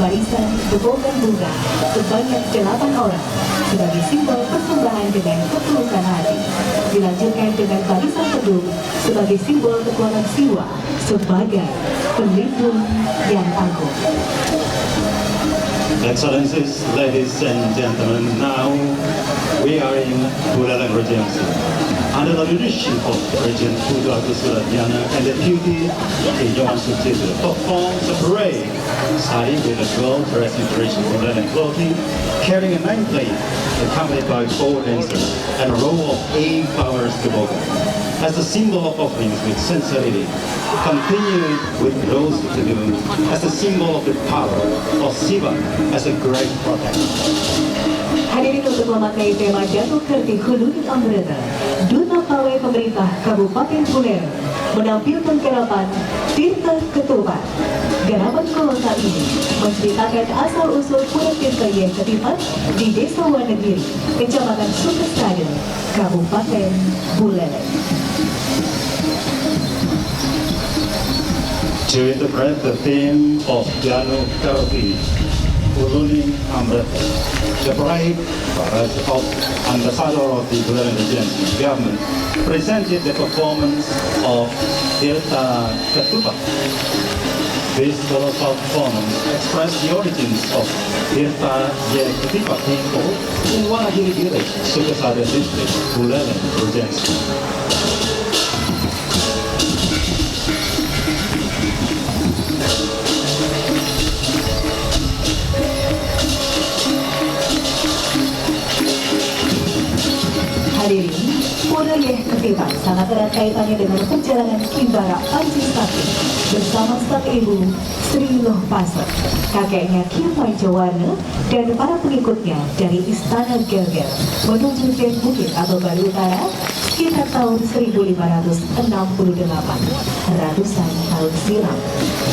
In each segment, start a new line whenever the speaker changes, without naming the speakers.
barisan bebokan bunga sebanyak 8 orang sebagai simbol persembahan dengan ketulusan hati. Dilanjutkan dengan barisan teduh sebagai simbol kekuatan jiwa sebagai pelindung yang agung.
Excellencies, ladies and gentlemen, now we are in Buleleng Regency. Under the leadership of Regent Putu Agus Suradiana and Deputy Yohan Sucipto performs a parade starting with a girl dressed in traditional Buleleng clothing, carrying a nameplate accompanied by 4 dancers and a row of 8 flowers toboggan. As a symbol of offerings with sincerity, continued with rose to do as a symbol of the power of Shiva as a great protector.
Hadirin untuk memakai tema Jatuh Kerti Huluni Amrita, Duta Pawai Pemerintah Kabupaten Buleleng menampilkan garapan Tirta Ketupat. Garapan kolosal ini menceritakan asal-usul Pura Tirta Yeh Ketipat di Desa Wanegiri, Kecamatan Sukesada, Kabupaten Buleleng.
To interpret the theme of Jatuh Kerti Huluni Amrita, the bride of Ambassador of the Buleleng Regency government presented the performance of Tirta Ketupat. This colossal performance expressed the origins of Tirta Yeh Ketipat people in Wanegiri village, Sukesada district, Buleleng Regency.
Hadirin, Pura Yeh Ketipat sangat erat kaitannya dengan perjalanan Kimbara Panji Sakti bersama sang ibu Sri Loh Pasek, kakeknya Ki Pancawarna dan para pengikutnya dari Istana Gelgel menuju Den Bukit atau Bali Utara sekitar tahun 1568, ratusan tahun silam.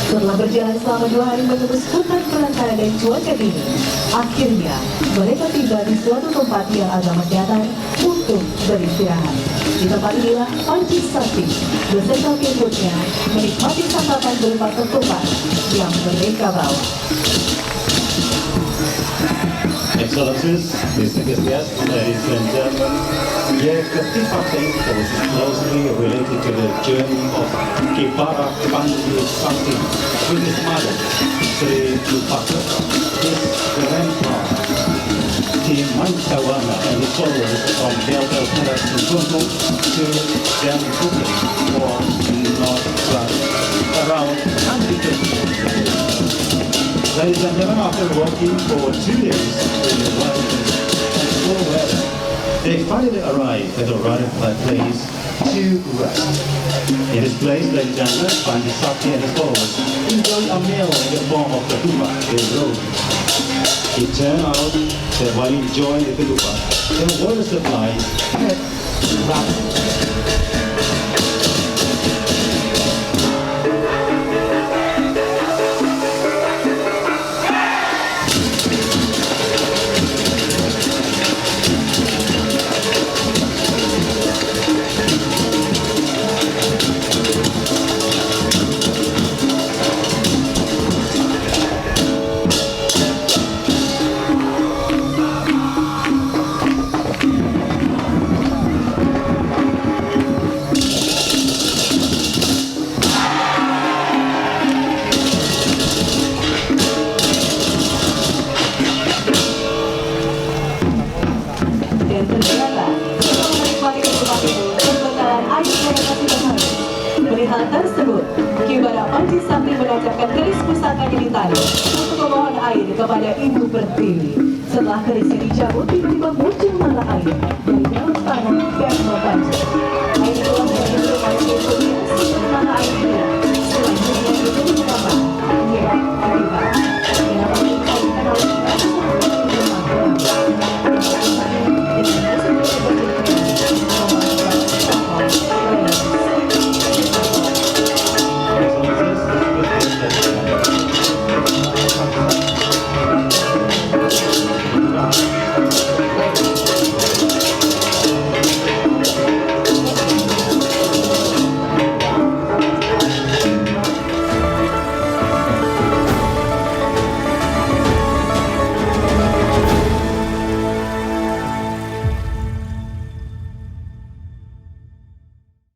Setelah berjalan selama 2 hari menembus hutan belantara dan cuaca dingin, akhirnya mereka tiba di suatu tempat yang agak mendatar untuk beristirahat. Di tempat inilah Panji Sakti beserta pengikutnya menikmati santapan berupa ketupat yang mereka bawa.
Excellencies, distinguished guests, ladies and gentlemen, Yeh Ketipat temple is closely related to the journey of Kimbara Panji Sakti with his mother, Sri Loh Pasek, his grandpa, Ki Pancawarna, and his followers from Gelgel Palace in Gunung to Den Bukit for North Bali, around 100 kilometers. Ladies and gentlemen, after walking for 2 days in the wild and cool weather, they finally arrived at the right place to rest. In this place, ladies and gentlemen, Panji Sakti and his followers enjoyed a meal in the form of ketupat they rode. It turned out that while enjoying the ketupat, the water supply had run. Melihat tersebut, Kimbara Panji Sakti menancapkan keris pusakanya di tanah untuk memohon air kepada Ibu Pertiwi. Setelah kerisnya dicabut, tiba-tiba muncul mata air dari dalam tanah dan membanjir.